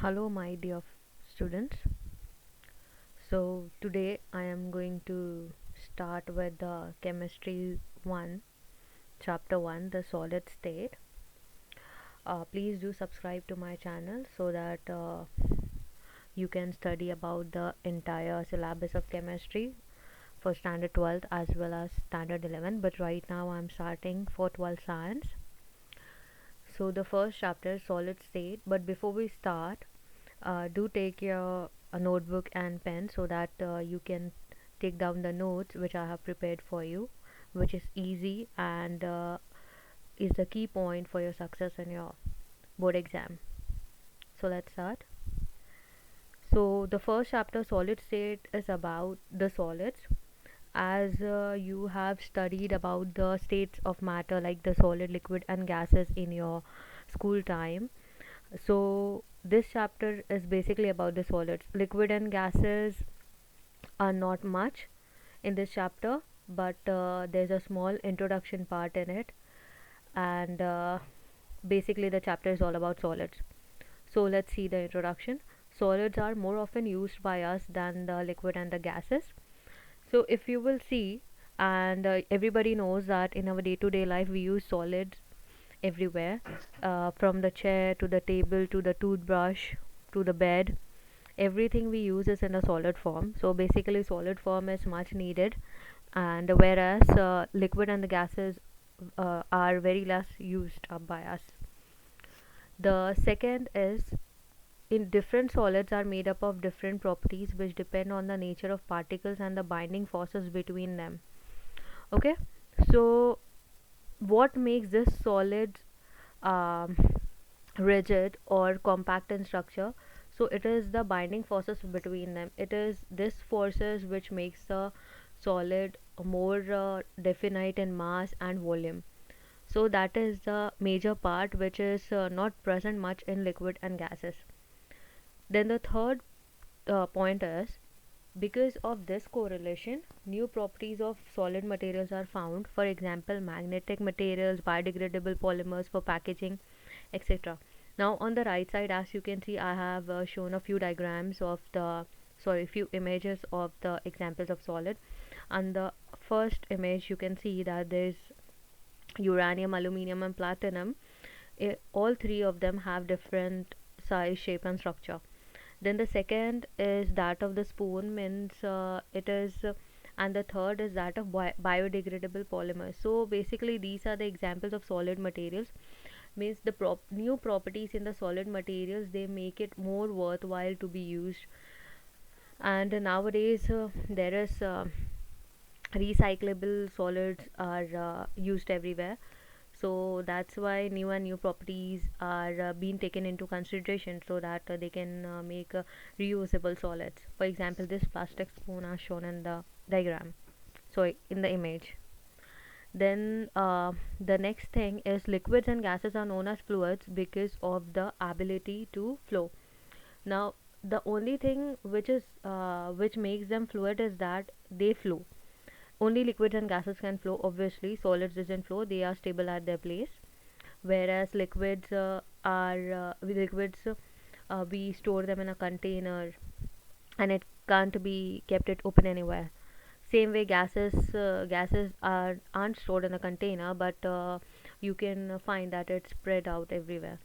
Hello, my dear students. So, today I am going to start with the chemistry 1, chapter 1, the solid state. Please do subscribe to my channel so that you can study about the entire syllabus of chemistry for standard 12th as well as standard 11. But right now I'm starting for 12th science. So, the first chapter is solid state. But before we start, do take your a notebook and pen so that you can take down the notes which I have prepared for you, which is easy and is the key point for your success in your board exam. So let's start. So the first chapter, solid state, is about the solids. As you have studied about the states of matter like the solid, liquid and gases in your school time, so this chapter is basically about the solids. Liquid and gases are not much in this chapter, but there's a small introduction part in it, and basically the chapter is all about solids. So let's see the introduction. Solids are more often used by us than the liquid and the gases. So if you will see, and everybody knows that in our day-to-day life we use solids everywhere, from the chair to the table to the toothbrush to the bed. Everything we use is in a solid form. So basically solid form is much needed, and whereas liquid and the gases are very less used up by us. The second is, in different solids are made up of different properties which depend on the nature of particles and the binding forces between them. Okay, so what makes this solid um, rigid or compact in structure? So it is the binding forces between them. It is this forces which makes the solid more definite in mass and volume. So that is the major part which is not present much in liquid and gases. Then the third point is, because of this correlation, new properties of solid materials are found. For example, magnetic materials, biodegradable polymers for packaging, etc. Now on the right side, as you can see, I have shown a few diagrams of the few images of the examples of solid. On the first image you can see that there's uranium, aluminium and platinum. All three of them have different size, shape and structure. Then the second is that of the spoon, means it is and the third is that of biodegradable polymers. So basically these are the examples of solid materials, means the new properties in the solid materials, they make it more worthwhile to be used. And nowadays there is recyclable solids are used everywhere, so that's why new properties are being taken into consideration so that they can make reusable solids. For example, this plastic spoon are shown in the diagram, so in the image. Then the next thing is, liquids and gases are known as fluids because of the ability to flow. Now the only thing which makes them fluid is that they flow. Only liquids and gases can flow. Obviously solids doesn't flow, they are stable at their place. Whereas liquids, we store them in a container and it can't be kept it open anywhere. Same way gases aren't stored in a container, but you can find that it's spread out everywhere.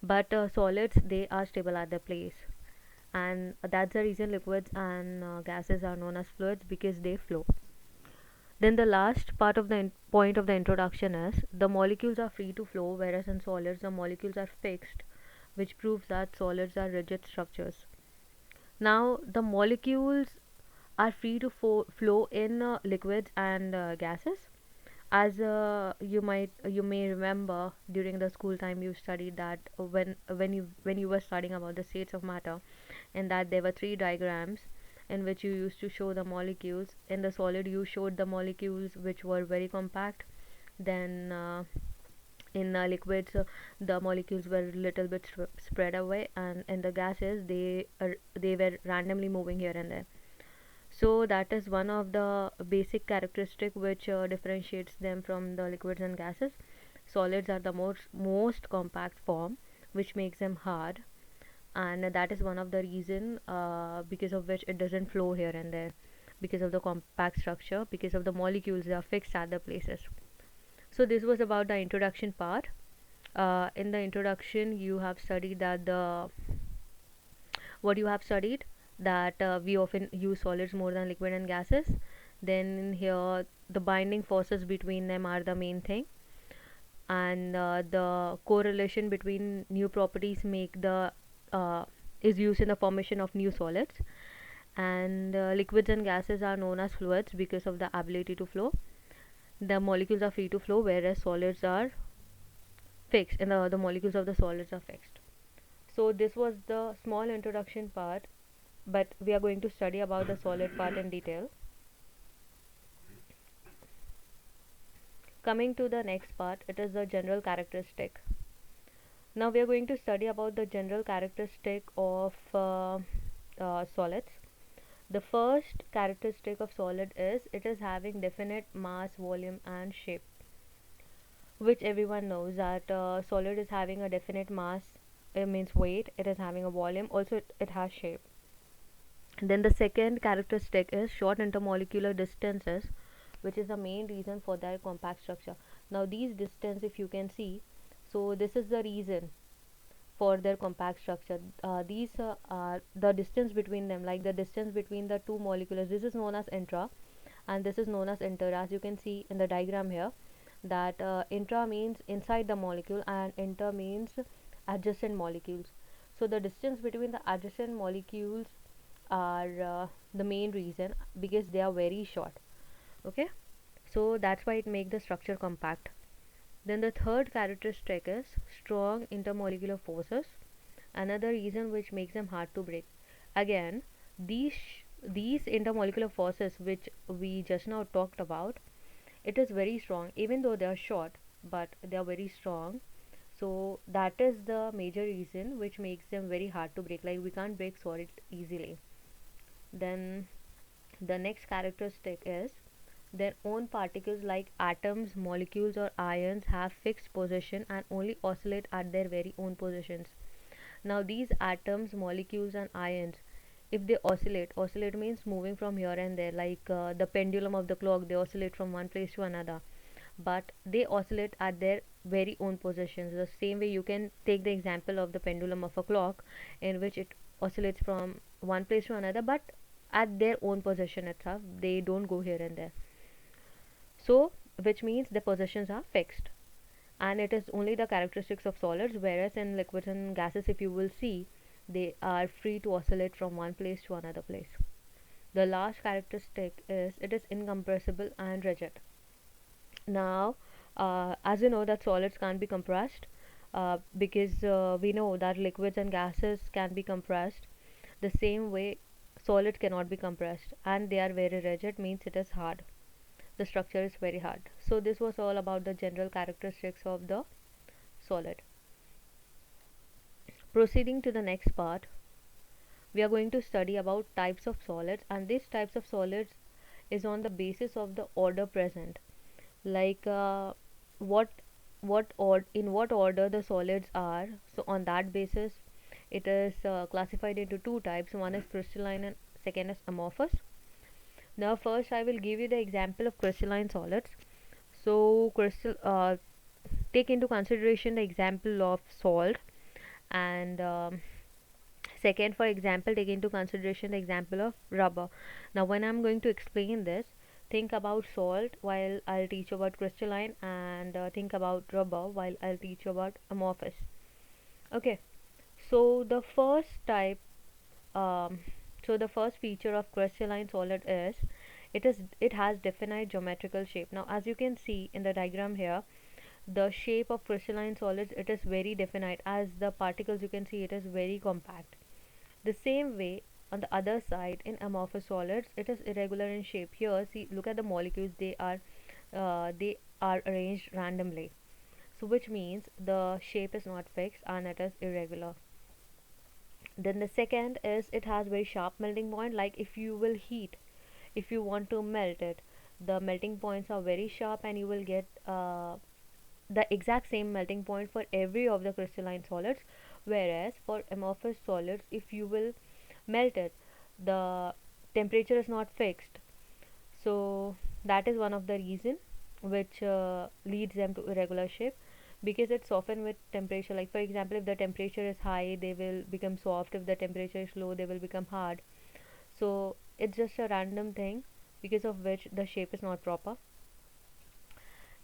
But solids, they are stable at their place, and that's the reason liquids and gases are known as fluids, because they flow. Then the last part of the point of the introduction is, the molecules are free to flow, whereas in solids the molecules are fixed, which proves that solids are rigid structures. Now the molecules are free to flow in liquids and gases. As you may remember, during the school time you studied that when you were studying about the states of matter, and that there were three diagrams in which you used to show the molecules. In the solid you showed the molecules which were very compact. Then in liquids the molecules were little bit spread away, and in the gases they were randomly moving here and there. So that is one of the basic characteristic which differentiates them from the liquids and gases. Solids are the most compact form, which makes them hard. and that is one of the reason because of which it doesn't flow here and there, because of the compact structure, because of the molecules that are fixed at the places. So this was about the introduction part. In the introduction you have studied that the what you have studied that we often use solids more than liquid and gases. Then here the binding forces between them are the main thing, and the correlation between new properties make the is used in the formation of new solids. And liquids and gases are known as fluids because of the ability to flow. The molecules are free to flow, whereas solids are fixed, and the molecules of the solids are fixed. So this was the small introduction part, but we are going to study about the solid part in detail. Coming to the next part, it is the general characteristic. Now we are going to study about the general characteristic of solids. The first characteristic of solid is it is having definite mass, volume and shape, which everyone knows that solid is having a definite mass, it means weight, it is having a volume, also it has shape. Then the second characteristic is short intermolecular distances, which is the main reason for their compact structure. Now these distance, if you can see, so this is the reason for their compact structure. These are the distance between them, like the distance between the two molecules. This is known as intra and this is known as inter. As you can see in the diagram here, that intra means inside the molecule and inter means adjacent molecules. So the distance between the adjacent molecules are the main reason, because they are very short. Okay, so that's why it makes the structure compact. Then the third characteristic is strong intermolecular forces, another reason which makes them hard to break. Again, these intermolecular forces which we just now talked about, it is very strong, even though they are short, but they are very strong. So that is the major reason which makes them very hard to break, like we can't break solid easily. Then the next characteristic is their own particles, like atoms, molecules or ions, have fixed position and only oscillate at their very own positions. Now these atoms, molecules and ions, if they oscillate means moving from here and there, like the pendulum of the clock, they oscillate from one place to another, but they oscillate at their very own positions. The same way you can take the example of the pendulum of a clock, in which it oscillates from one place to another, but at their own position itself, they don't go here and there. So which means the positions are fixed, and it is only the characteristics of solids, whereas in liquids and gases, if you will see, they are free to oscillate from one place to another place. The last characteristic is it is incompressible and rigid. Now as you know that solids can't be compressed, because we know that liquids and gases can be compressed. The same way solids cannot be compressed, and they are very rigid, means it is hard, the structure is very hard. So this was all about the general characteristics of the solid. Proceeding to the next part, we are going to study about types of solids, and these types of solids is on the basis of the order present, like what in what order the solids are. So on that basis it is classified into two types. One is crystalline and second is amorphous. Now first I will give you the example of crystalline solids. So take into consideration the example of salt, and second, for example, take into consideration the example of rubber. Now when I'm going to explain this, think about salt while I'll teach you about crystalline, and think about rubber while I'll teach you about amorphous. Okay, so the first type, um, so the first feature of crystalline solid is it has definite geometrical shape. Now as you can see in the diagram here, the shape of crystalline solids, it is very definite, as the particles you can see, it is very compact. The same way on the other side in amorphous solids, it is irregular in shape. Here see, look at the molecules, they are arranged randomly, so which means the shape is not fixed and it is irregular. Then the second is it has very sharp melting point, like if you will heat, if you want to melt it, the melting points are very sharp, and you will get the exact same melting point for every of the crystalline solids, whereas for amorphous solids, if you will melt it, the temperature is not fixed. So that is one of the reason which leads them to irregular shape, because it's softened with temperature. Like for example, if the temperature is high, they will become soft. If the temperature is low, they will become hard. So it's just a random thing because of which the shape is not proper.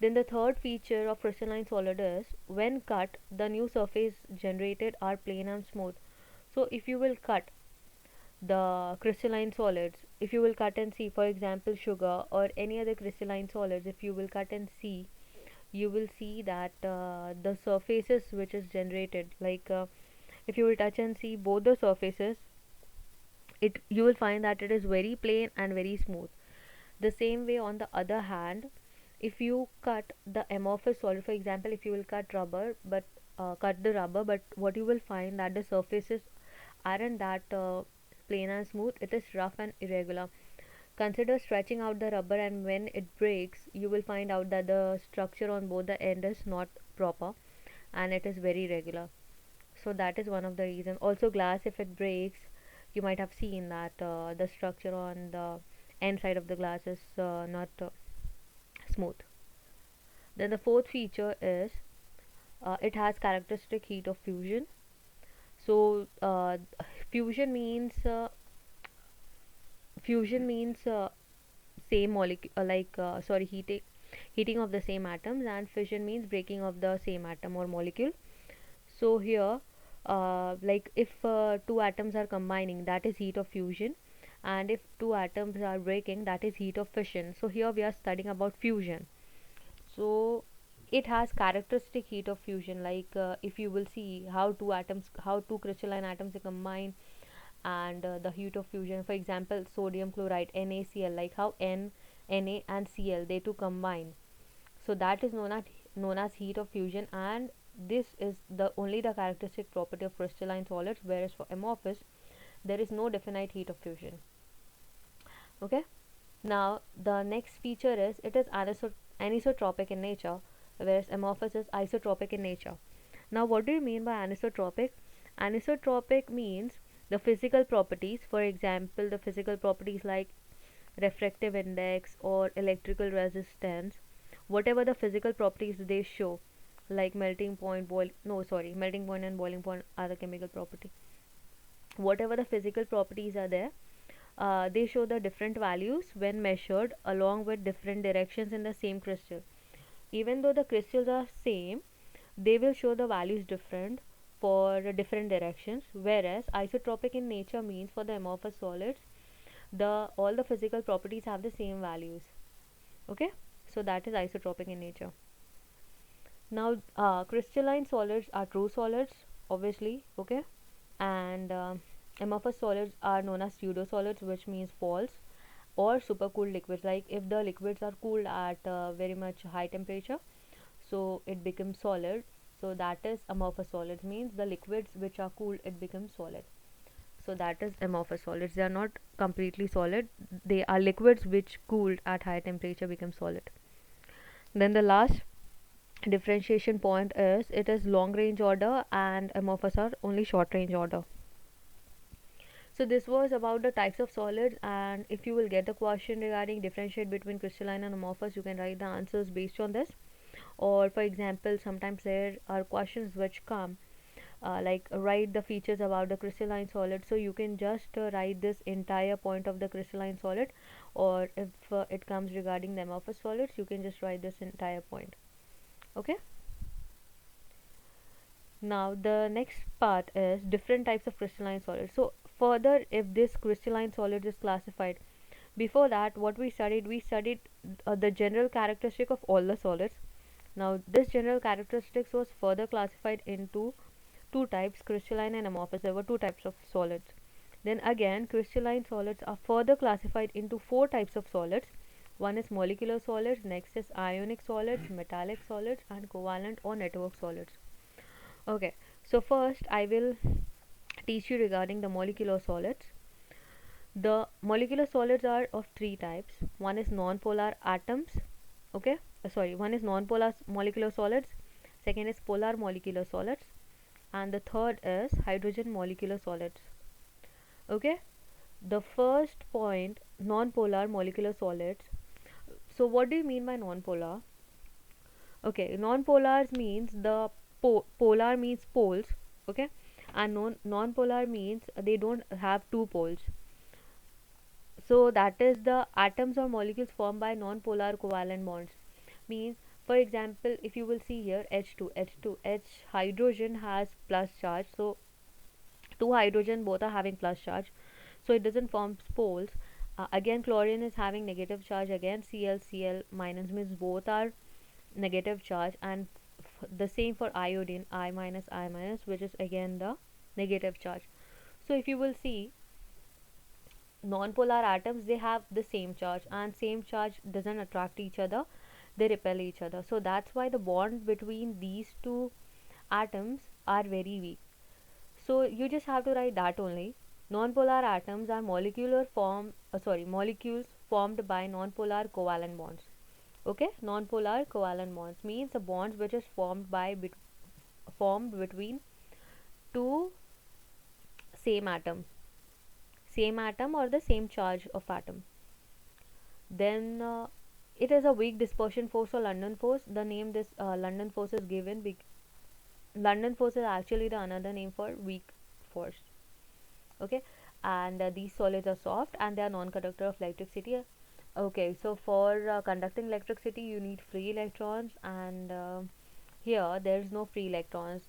Then the third feature of crystalline solid is when cut, the new surface generated are plain and smooth. So if you will cut the crystalline solids, if you will cut and see, for example, sugar or any other crystalline solids, if you will cut and see, you will see that the surfaces which is generated, like if you will touch and see both the surfaces, it you will find that it is very plain and very smooth. The same way, on the other hand, if you cut the amorphous solid, for example, if you will cut rubber, but cut the rubber, but what you will find that the surfaces aren't that plain and smooth. It is rough and irregular. Consider stretching out the rubber, and when it breaks, you will find out that the structure on both the end is not proper, and it is very irregular. So that is one of the reasons. Also, glass, if it breaks, you might have seen that the structure on the end side of the glass is not smooth. Then the fourth feature is it has characteristic heat of fusion. So fusion means fusion means same molecule, sorry, heating of the same atoms, and fission means breaking of the same atom or molecule. So here, like if two atoms are combining, that is heat of fusion, and if two atoms are breaking, that is heat of fission. So here we are studying about fusion. So it has characteristic heat of fusion, like if you will see how two crystalline atoms are combined, and the heat of fusion, for example, sodium chloride, NaCl, like how Na and Cl, they two combine. So that is known as heat of fusion, and this is the only the characteristic property of crystalline solids, whereas for amorphous there is no definite heat of fusion. Okay. Now the next feature is it is anisotropic in nature, whereas amorphous is isotropic in nature. Now what do you mean by anisotropic? Anisotropic means the physical properties, for example, the physical properties like refractive index or electrical resistance, whatever the physical properties they show, like melting point, melting point and boiling point are the chemical property. Whatever the physical properties are there, they show the different values when measured along with different directions in the same crystal. Even though the crystals are same, they will show the values different for different directions. Whereas isotropic in nature means for the amorphous solids, the all the physical properties have the same values. Okay, so that is isotropic in nature. Now crystalline solids are true solids, obviously. Okay, and amorphous solids are known as pseudo solids, which means false, or supercooled liquids. Like if the liquids are cooled at very much high temperature, so it becomes solid. So that is amorphous solids, means the liquids which are cooled, it becomes solid. So that is amorphous solids. They are not completely solid, they are liquids which cooled at high temperature become solid. Then the last differentiation point is it is long range order, and amorphous are only short range order. So this was about the types of solids, and if you will get the question regarding differentiate between crystalline and amorphous, you can write the answers based on this. Or for example, sometimes there are questions which come like write the features about the crystalline solid, so you can just write this entire point of the crystalline solid, or if it comes regarding the amorphous solids, you can just write this entire point. Okay. Now the next part is different types of crystalline solids. So further, if this crystalline solid is classified, before that what we studied the general characteristic of all the solids. Now this general characteristics was further classified into two types, crystalline and amorphous. There were two types of solids. Then again, crystalline solids are further classified into four types of solids. One is molecular solids, next is ionic solids, metallic solids, and covalent or network solids. Okay, so first I will teach you regarding the molecular solids. The molecular solids are of three types. One is non-polar atoms. One is non-polar molecular solids. Second is polar molecular solids, and the third is hydrogen molecular solids. Okay, the first point, non-polar molecular solids. So what do you mean by non-polar? Okay, non-polars means the polar means poles, okay, and non-polar means they don't have two poles. So that is the atoms or molecules formed by non-polar covalent bonds. Means, for example, if you will see here H hydrogen has plus charge, so two hydrogen both are having plus charge, so it doesn't form poles. Again, chlorine is having negative charge. Again, Cl minus means both are negative charge, and the same for iodine, I minus, which is again the negative charge. So if you will see, non-polar atoms, they have the same charge, and same charge doesn't attract each other, they repel each other. So that's why the bond between these two atoms are very weak. So you just have to write that only. Non-polar atoms are molecules formed by non-polar covalent bonds. Okay, non-polar covalent bonds means the bonds which is formed between two same atom or the same charge of atom. Then it is a weak dispersion force or London force. The name this London force is given. London force is actually the another name for weak force. Okay, and these solids are soft and they are non-conductor of electricity. Okay, so for conducting electricity you need free electrons, and here there is no free electrons.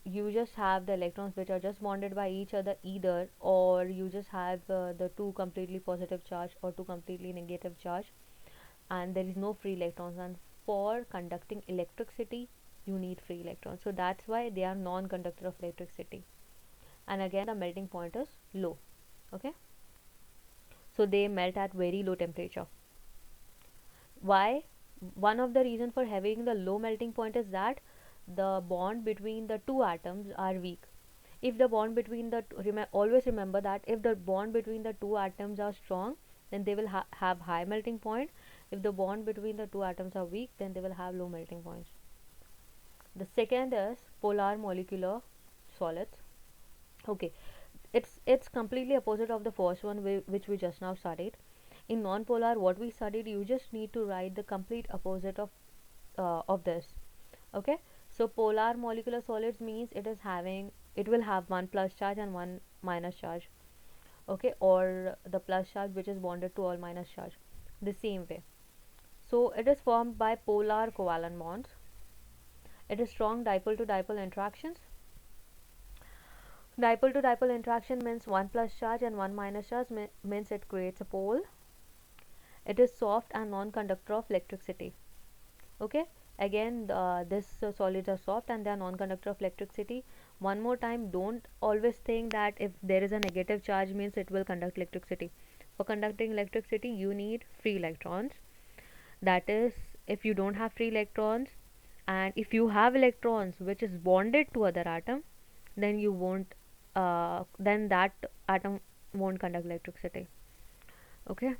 You just have the electrons which are just bonded by each other, either, or you just have the two completely positive charge or two completely negative charge, and there is no free electrons. And for conducting electricity you need free electrons, so that's why they are non-conductor of electricity. And again, the melting point is low. Okay, so they melt at very low temperature. Why? One of the reason for having the low melting point is that the bond between the two atoms are weak. If the bond between the always remember that if the bond between the two atoms are strong, then they will have high melting point. If the bond between the two atoms are weak, then they will have low melting points. The second is polar molecular solids. Okay, it's completely opposite of the first one, which we just now studied. In non-polar, what we studied, you just need to write the complete opposite of this. Okay, so polar molecular solids means it will have one plus charge and one minus charge. Okay, or the plus charge which is bonded to all minus charge, the same way. So it is formed by polar covalent bonds. It is strong dipole to dipole interactions. Dipole to dipole interaction means one plus charge and one minus charge, means it creates a pole. It is soft and non-conductor of electricity. Okay, again this solids are soft and they are non-conductor of electricity. One more time, don't always think that if there is a negative charge means it will conduct electricity. For conducting electricity you need free electrons. That is, if you don't have free electrons, and if you have electrons which is bonded to other atom, then you won't then that atom won't conduct electricity. Okay,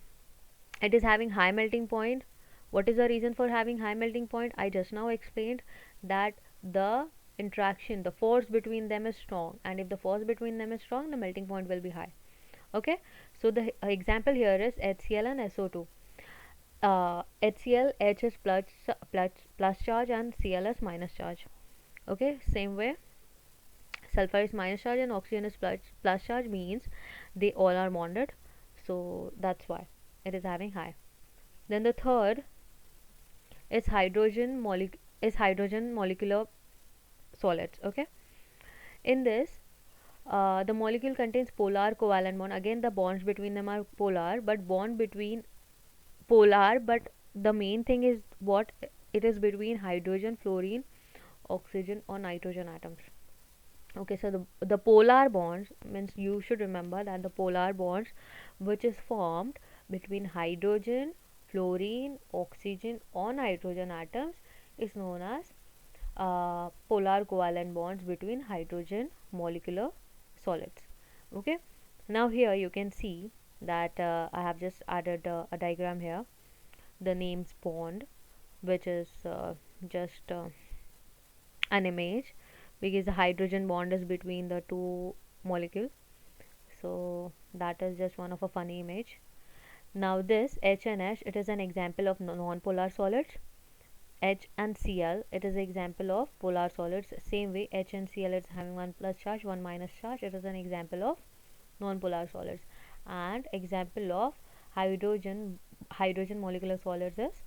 it is having high melting point. What is the reason for having high melting point? I just now explained that the interaction, the force between them is strong, and if the force between them is strong, the melting point will be high. Okay, so the example here is HCl and SO2. HCl, H is plus charge and Cl is minus charge. Okay, same way, sulfur is minus charge and oxygen is plus charge, means they all are bonded, so that's why it is having high. Then the third is hydrogen molecular solids. Okay, in this the molecule contains polar covalent bond. Again, the bonds between them are polar, but the main thing is what it is between hydrogen, fluorine, oxygen or nitrogen atoms. Okay, so the polar bonds means you should remember that the polar bonds which is formed between hydrogen, fluorine, oxygen or nitrogen atoms is known as polar covalent bonds between hydrogen molecular solids. Okay, now here you can see that I have just added a diagram here. The names bond, which is just an image because the hydrogen bond is between the two molecules. So that is just one of a funny image. Now this H and H, it is an example of non-polar solids. H and Cl, it is an example of polar solids. Same way, H and Cl is having one plus charge, one minus charge. It is an example of non-polar solids. And example of hydrogen molecular solids is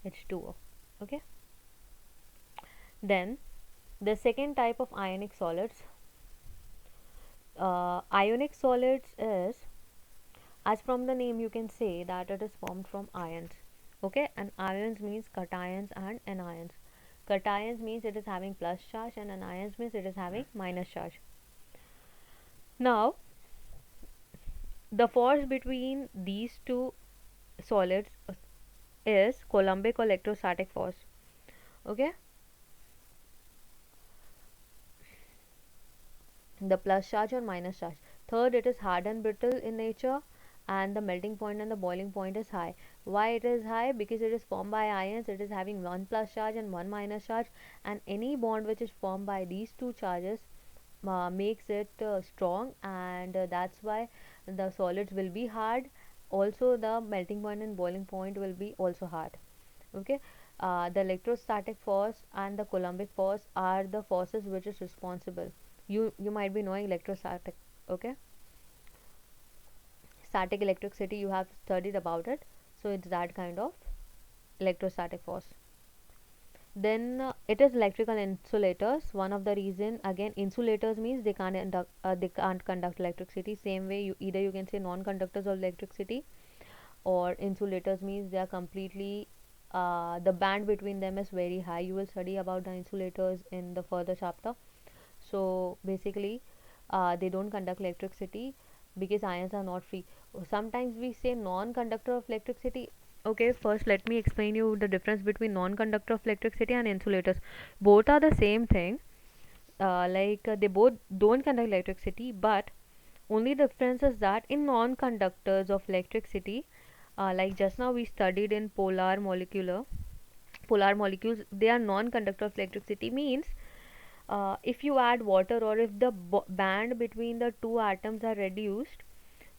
H2O. Okay. Then the second type of ionic solids. Ionic solids is, as from the name you can say that it is formed from ions. Okay, and ions means cations and anions. Cations means it is having plus charge, and anions means it is having minus charge. Now the force between these two solids is Coulombic or electrostatic force. Okay, the plus charge or minus charge. Third, it is hard and brittle in nature, and the melting point and the boiling point is high. Why it is high? Because it is formed by ions. It is having one plus charge and one minus charge, and any bond which is formed by these two charges makes it strong, and that's why the solids will be hard. Also the melting point and boiling point will be also hard. Okay, the electrostatic force and the Coulombic force are the forces which is responsible. You might be knowing electrostatic. Okay, static electricity, you have studied about it. So it's that kind of electrostatic force. Then it is electrical insulators. One of the reason, again, insulators means they can't conduct electricity. Same way, either you can say non-conductors of electricity, or insulators means they are completely the band between them is very high. You will study about the insulators in the further chapter. So basically they don't conduct electricity because ions are not free. Sometimes we say non-conductor of electricity. Okay, first let me explain you the difference between non-conductor of electricity and insulators. Both are the same thing. They both don't conduct electricity, but only the difference is that in non-conductors of electricity, like just now we studied in polar molecules, they are non-conductor of electricity. Means if you add water, or if the band between the two atoms are reduced,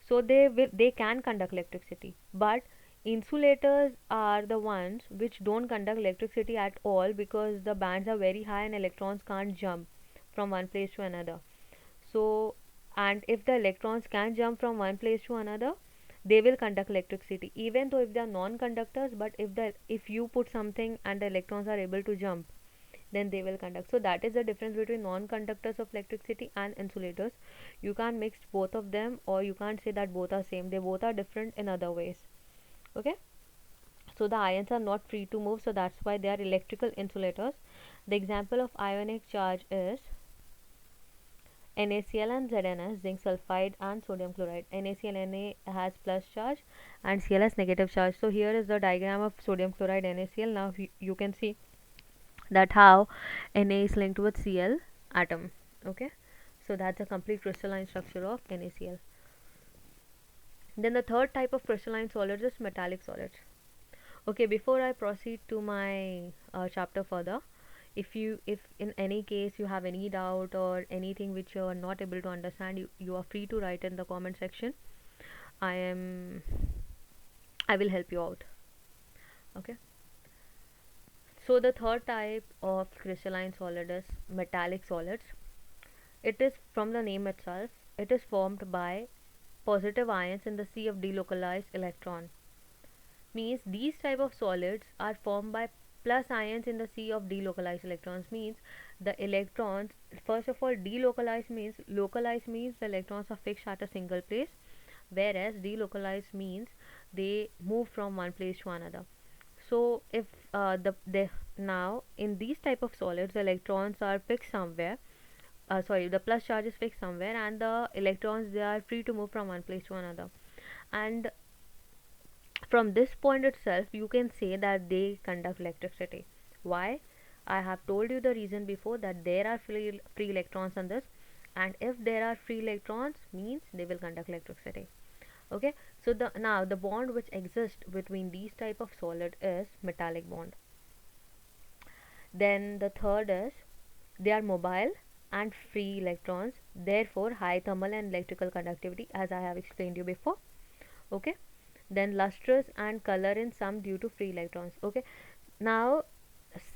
so they can conduct electricity. But insulators are the ones which don't conduct electricity at all, because the bands are very high and electrons can't jump from one place to another. So, and if the electrons can jump from one place to another, they will conduct electricity, even though if they are non-conductors. But if you put something and the electrons are able to jump, then they will conduct. So that is the difference between non-conductors of electricity and insulators. You can't mix both of them, or you can't say that both are same. They both are different in other ways. Okay, so the ions are not free to move, so that's why they are electrical insulators. The example of ionic charge is NaCl and ZnS, zinc sulfide and sodium chloride. NaCl, Na has plus charge and Cl has negative charge. So here is the diagram of sodium chloride NaCl. Now you can see that how Na is linked with Cl atom. Okay, so that's a complete crystalline structure of NaCl. Then the third type of crystalline solids is metallic solids. Okay, before I proceed to my chapter further, if in any case you have any doubt or anything which you are not able to understand, you are free to write in the comment section. I will help you out. Okay, so the third type of crystalline solid is metallic solids. It is, from the name itself, it is formed by positive ions in the sea of delocalized electron. Means these type of solids are formed by plus ions in the sea of delocalized electrons. Means the electrons, first of all, delocalized means, localized means the electrons are fixed at a single place, whereas delocalized means they move from one place to another. So if the now in these type of solids, the electrons are fixed somewhere, the plus charge is fixed somewhere, and the electrons, they are free to move from one place to another. And from this point itself, you can say that they conduct electricity. Why? I have told you the reason before, that there are free electrons on this, and if there are free electrons, means they will conduct electricity. Okay, so now the bond which exists between these type of solid is metallic bond. Then the third is, they are mobile and free electrons, therefore high thermal and electrical conductivity, as I have explained you before. Okay, then lustrous and color in some due to free electrons. Okay, now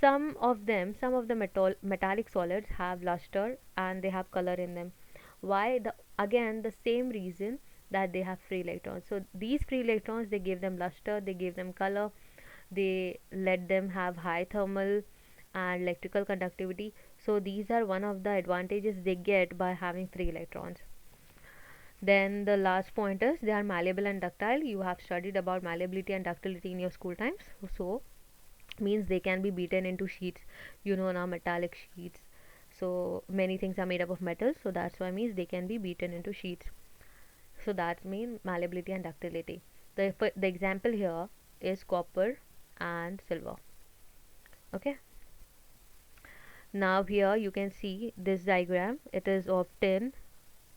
some of the metallic solids have luster and they have color in them. Why? The again the same reason, that they have free electrons. So these free electrons, they give them luster, they give them color, they let them have high thermal and electrical conductivity. So these are one of the advantages they get by having free electrons. Then the last point is they are malleable and ductile. You have studied about malleability and ductility in your school times. So means they can be beaten into sheets, now metallic sheets. So many things are made up of metal, so that's why means they can be beaten into sheets. So that means malleability and ductility. The example here is copper and silver. Okay, now here you can see this diagram, it is of tin.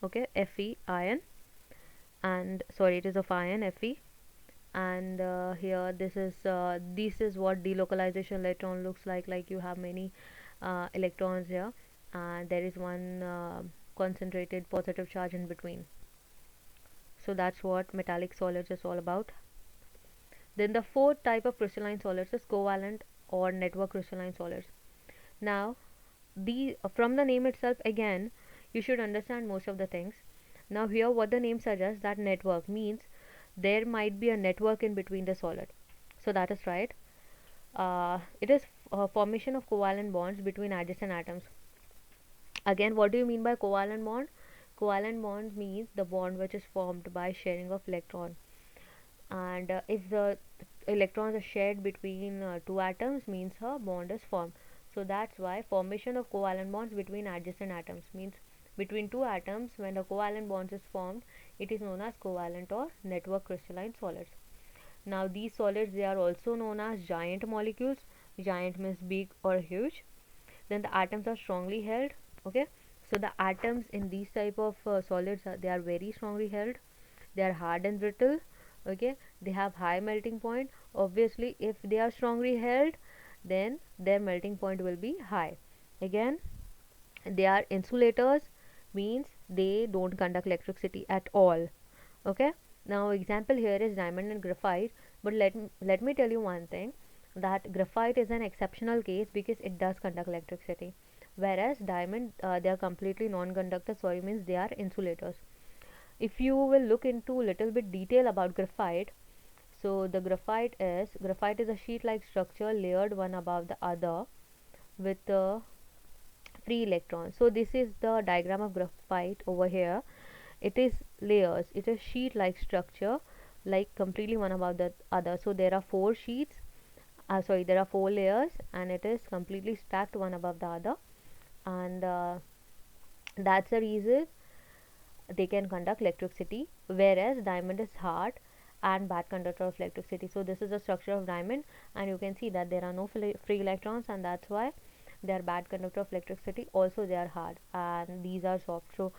Okay, Fe iron, and sorry, it is of iron, Fe. And here this is what delocalization electron looks like you have many electrons here, and there is one concentrated positive charge in between. So that's what metallic solids is all about. Then the fourth type of crystalline solids is covalent or network crystalline solids. Now the from the name itself, again you should understand most of the things. Now here what the name suggests, that network means there might be a network in between the solid. So that is right. It is formation of covalent bonds between adjacent atoms. Again, what do you mean by covalent bond? Covalent bonds means the bond which is formed by sharing of electron. And if the electrons are shared between two atoms, means a bond is formed. So that's why formation of covalent bonds between adjacent atoms means between two atoms, when the covalent bonds is formed, it is known as covalent or network crystalline solids. Now these solids, they are also known as giant molecules. Giant means big or huge. Then the atoms are strongly held. Okay, so the atoms in these type of solids they are very strongly held. They are hard and brittle. Okay, they have high melting point. Obviously if they are strongly held, then their melting point will be high. Again, they are insulators, means they don't conduct electricity at all. Okay, now example here is diamond and graphite. But let me tell you one thing, that graphite is an exceptional case because it does conduct electricity, whereas diamond, they are completely non-conductor, sorry, means they are insulators. If you will look into little bit detail about graphite, so the graphite is a sheet like structure layered one above the other with free electrons. So this is the diagram of graphite over here. It is layers, it is sheet like structure, like completely one above the other. So there are four sheets, there are four layers, and it is completely stacked one above the other. And that's the reason they can conduct electricity, whereas diamond is hard and bad conductor of electricity. So this is the structure of diamond, and you can see that there are no free electrons, and that's why they are bad conductor of electricity. Also they are hard and these are soft. So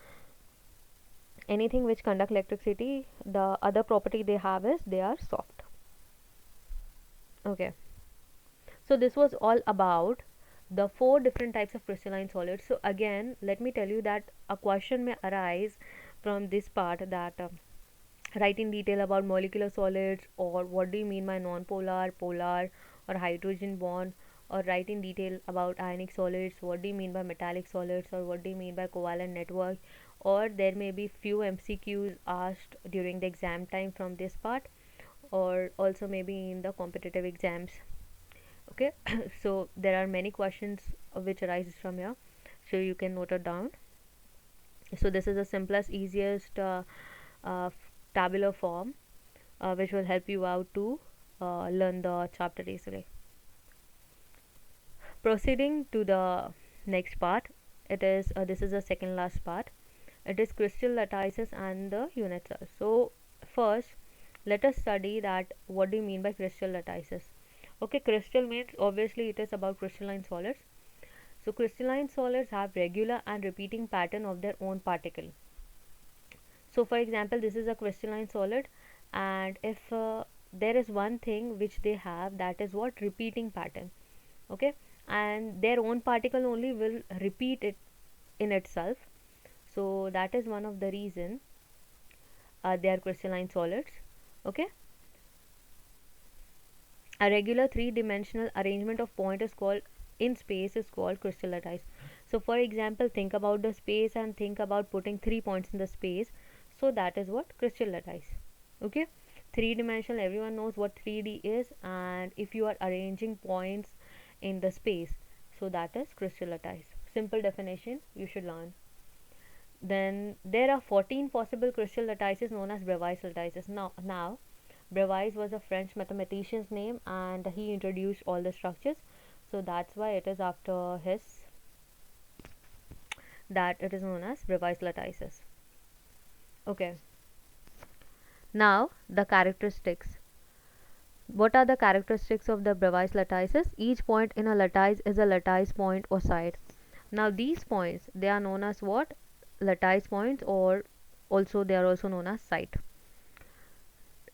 anything which conduct electricity, the other property they have is they are soft. Okay, so this was all about the four different types of crystalline solids. So again, let me tell you that a question may arise from this part, that write in detail about molecular solids, or what do you mean by non-polar, polar, or hydrogen bond, or write in detail about ionic solids, what do you mean by metallic solids, or what do you mean by covalent network. Or there may be few MCQs asked during the exam time from this part, or also maybe in the competitive exams. Okay, so there are many questions which arises from here, so you can note it down. So this is the simplest, easiest tabular form which will help you out to learn the chapter easily. Proceeding to the next part, it is this is the second last part. It is crystal lattices and the unit cells. So first let us study that what do you mean by crystal lattices. Okay, crystal means obviously it is about crystalline solids. So crystalline solids have regular and repeating pattern of their own particle. So for example, this is a crystalline solid, and if there is one thing which they have, that is what repeating pattern. Okay, and their own particle only will repeat in itself. So that is one of the reason they are crystalline solids. Okay, a regular three-dimensional arrangement of point is called in space is called crystallized. So for example, think about the space and think about putting 3 points in the space. So that is what crystallized. Okay, three-dimensional, everyone knows what 3D is, and if you are arranging points in the space, so that is crystallized. Simple definition you should learn. Then there are 14 possible crystal lattices known as Bravais lattices. Now Bravais was a French mathematician's name, and he introduced all the structures. So that's why it is after his that it is known as Bravais lattices. Okay. Now the characteristics. What are the characteristics of the Bravais lattices? Each point in a lattice is a lattice point or side. Now these points, they are known as what? Lattice points, or also they are also known as site.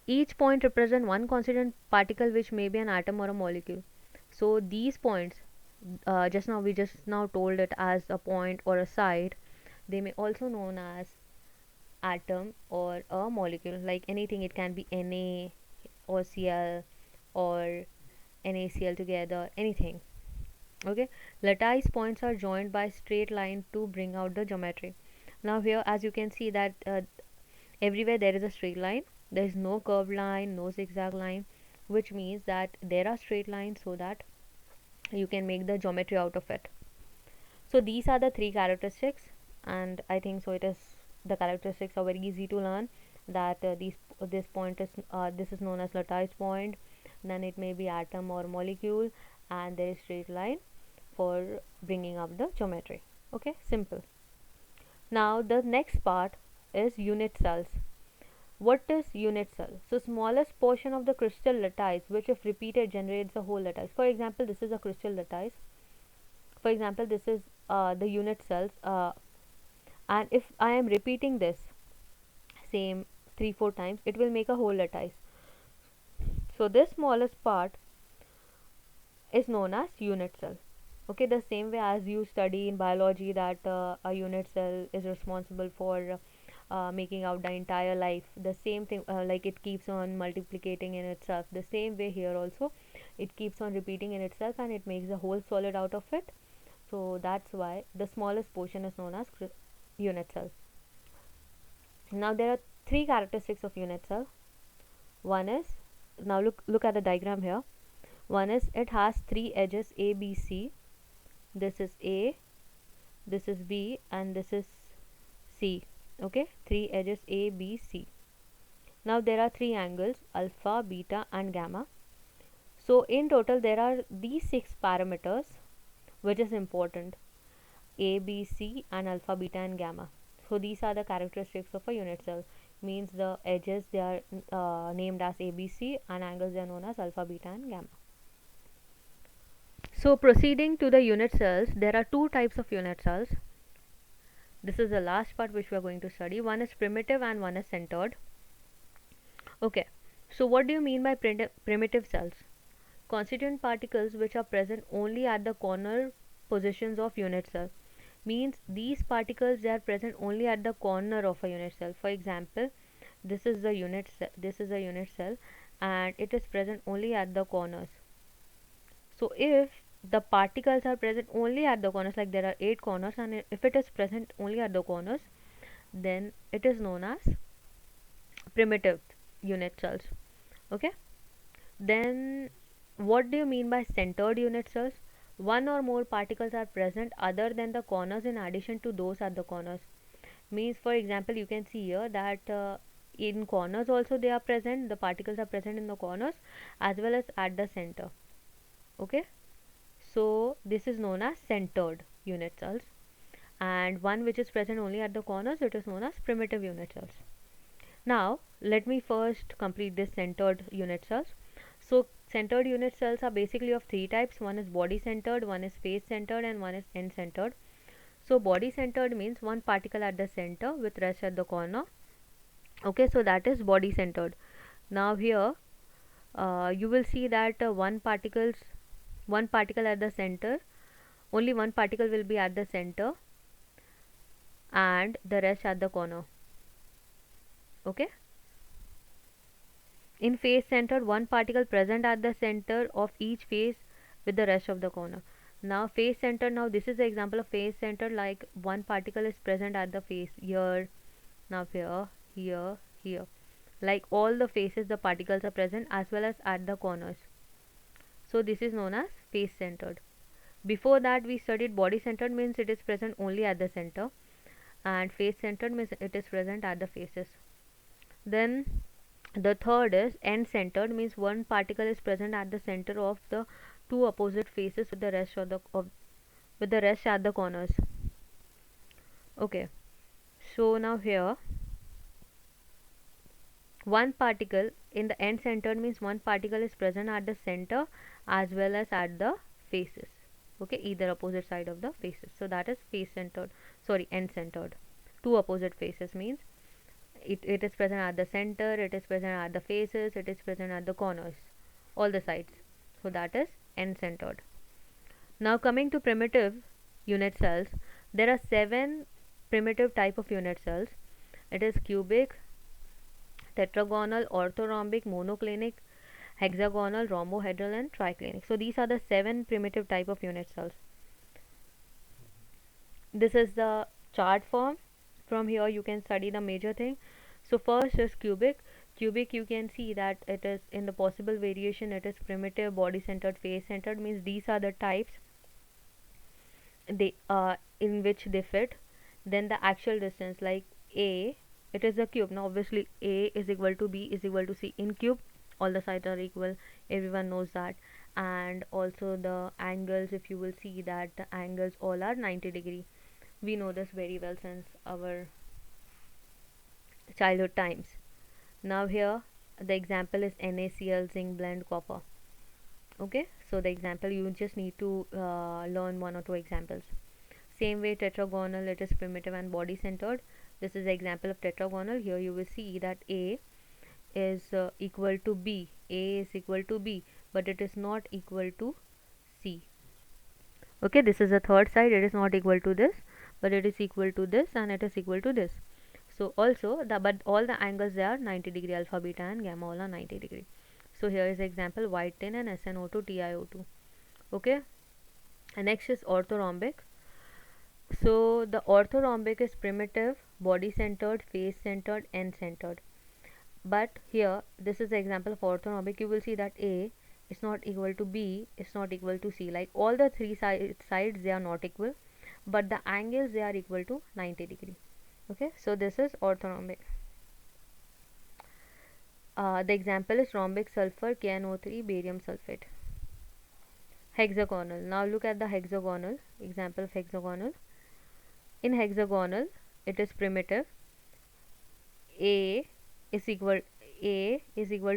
Each point represents one constituent particle, which may be an atom or a molecule. So these points, we just now told it as a point or a site. They may also known as atom or a molecule, like anything. It can be Na or Cl or NaCl together, anything. Okay, lattice points are joined by straight line to bring out the geometry. Now here, as you can see that everywhere there is a straight line, there is no curved line, no zigzag line, which means that there are straight lines, so that you can make the geometry out of it. So these are the three characteristics, and I think so it is the characteristics are very easy to learn, that this point is this is known as lattice point, then it may be atom or molecule, and there is straight line for bringing up the geometry. Okay, simple. Now the next part is unit cells. What is unit cell? So smallest portion of the crystal lattice, which if repeated generates a whole lattice. For example, this is a crystal lattice. For example, this is the unit cells, and if I am repeating this same 3-4 times, it will make a whole lattice. So this smallest part is known as unit cell. Okay, the same way as you study in biology that a unit cell is responsible for making out the entire life, the same thing, like it keeps on multiplicating in itself, the same way here also it keeps on repeating in itself and it makes a whole solid out of it. So that's why the smallest portion is known as unit cell. Now there are three characteristics of unit cell. One is, now look at the diagram here. One is it has three edges A, B, C. This is A, this is B, and this is C. Okay, three edges A, B, C. Now there are three angles, alpha, beta, and gamma. So in total there are these 6 parameters, which is important: A, B, C, and alpha, beta, and gamma. So these are the characteristics of a unit cell. Means the edges, they are named as A, B, C, and angles, they are known as alpha, beta, and gamma. So proceeding to the unit cells, there are two types of unit cells. This is the last part which we are going to study. One is primitive and one is centered. Okay, so what do you mean by primitive cells? Constituent particles which are present only at the corner positions of unit cell. Means these particles, they are present only at the corner of a unit cell. For example, this is a unit cell and it is present only at the corners. So if the particles are present only at the corners, like there are 8 corners, and if it is present only at the corners, then it is known as primitive unit cells. Okay, then what do you mean by centered unit cells? One or more particles are present other than the corners in addition to those at the corners. Means, for example, you can see here that in corners also they are present, the particles are present in the corners as well as at the center. Okay, so this is known as centered unit cells, and one which is present only at the corners, it is known as primitive unit cells. Now let me first complete this centered unit cells. So centered unit cells are basically of three types. One is body centered, one is face centered, and one is end centered. So body centered means one particle at the center with rest at the corner. Okay, so that is body centered. Now here you will see that one particle at the center, only one particle will be at the center, and the rest at the corner. Okay. In face centered, one particle present at the center of each face with the rest of the corner. Now face centered, now this is the example of face centered, like one particle is present at the face here, now here, here, here. Like all the faces the particles are present as well as at the corners. So this is known as face centered. Before that we studied body centered, means it is present only at the center, and face centered means it is present at the faces. Then the third is end centered, means one particle is present at the center of the two opposite faces with the rest with the rest at the corners. Okay, so now here one particle in the end centered means one particle is present at the center as well as at the faces. Okay, either opposite side of the faces. So that is face centered, sorry, end centered. Two opposite faces means it is present at the center, it is present at the faces, it is present at the corners, all the sides. So that is end centered. Now coming to primitive unit cells, there are 7 primitive type of unit cells. It is cubic, tetragonal, orthorhombic, monoclinic, hexagonal, rhombohedral and triclinic. So these are the 7 primitive type of unit cells. This is the chart form. From here you can study the major thing. So first is cubic. Cubic, you can see that it is in the possible variation, it is primitive, body centered, face centered, means these are the types they in which they fit. Then the actual distance, like a, it is a cube. Now obviously a is equal to b is equal to c. In cube all the sides are equal, everyone knows that. And also the angles, if you will see that the angles all are 90 degree. We know this very well since our childhood times. Now here the example is NaCl, zinc blende, copper. Okay, so the example, you just need to learn one or two examples. Same way tetragonal, it is primitive and body centered. This is the example of tetragonal. Here you will see that A is equal to B. A is equal to B, but it is not equal to C. Okay, this is the third side. It is not equal to this, but it is equal to this, and it is equal to this. So also but all the angles, they are 90 degree, alpha, beta and gamma all are 90 degree. So here is example, white tin and SnO2, TiO2. Okay, and next is orthorhombic. So the orthorhombic is primitive, body centered, face centered, end centered. But here this is the example of orthorhombic. You will see that A is not equal to B, is not equal to C. Like all the three sides they are not equal, but the angles they are equal to 90 degree. Okay, so this is orthorhombic. The example is rhombic sulfur, KNO3, barium sulfate. Hexagonal. Now look at the hexagonal, example of hexagonal. In hexagonal, it is primitive. A is equal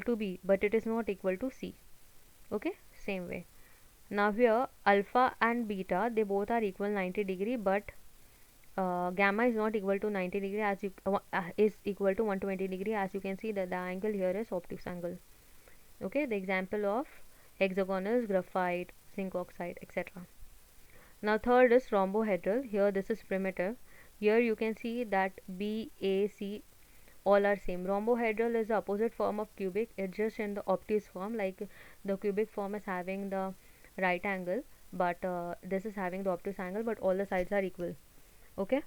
to B, but it is not equal to C. Okay, same way. Now here alpha and beta, they both are equal 90 degree, but gamma is not equal to 90 degree, as you is equal to 120 degree. As you can see that the angle here is obtuse angle. Okay, the example of hexagonal is graphite, zinc oxide, etc. Now third is rhombohedral. Here this is primitive. Here you can see that B, A, C all are same. Rhombohedral is the opposite form of cubic. It's just in the obtuse form, like the cubic form is having the right angle, but this is having the obtuse angle, but all the sides are equal. Okay,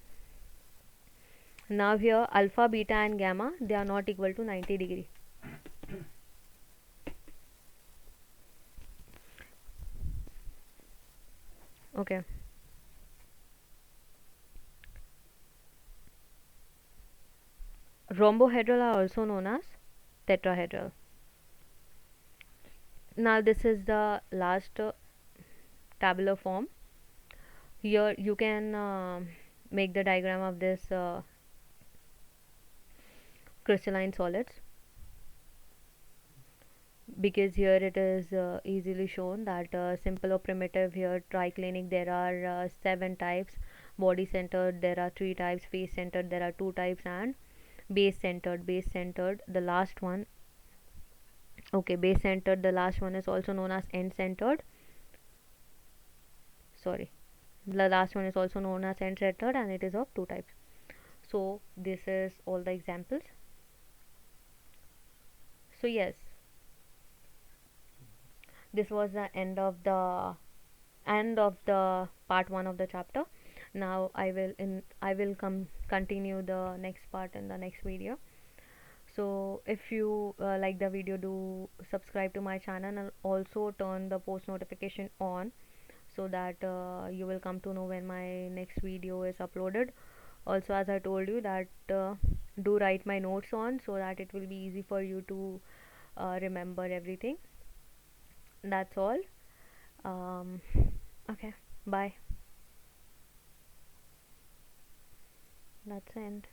now here alpha, beta and gamma, they are not equal to 90 degree. Okay, rhombohedral are also known as tetrahedral. Now this is the last tabular form. Here you can make the diagram of this crystalline solids, because here it is easily shown that simple or primitive, here triclinic, there are 7 types. Body centered, there are 3 types. Face centered, there are 2 types. And base centered, the last one. Okay, base centered, the last one is also known as end centered. Sorry, the last one is also known as end centered, and it is of 2 types. So this is all the examples. So yes, this was the end of the part 1 of the chapter. Now I will continue the next part in the next video. So if you like the video, do subscribe to my channel and also turn the post notification on, so that you will come to know when my next video is uploaded. Also, as I told you that do write my notes on, so that it will be easy for you to remember everything. That's all. um, okay, bye. That's the end.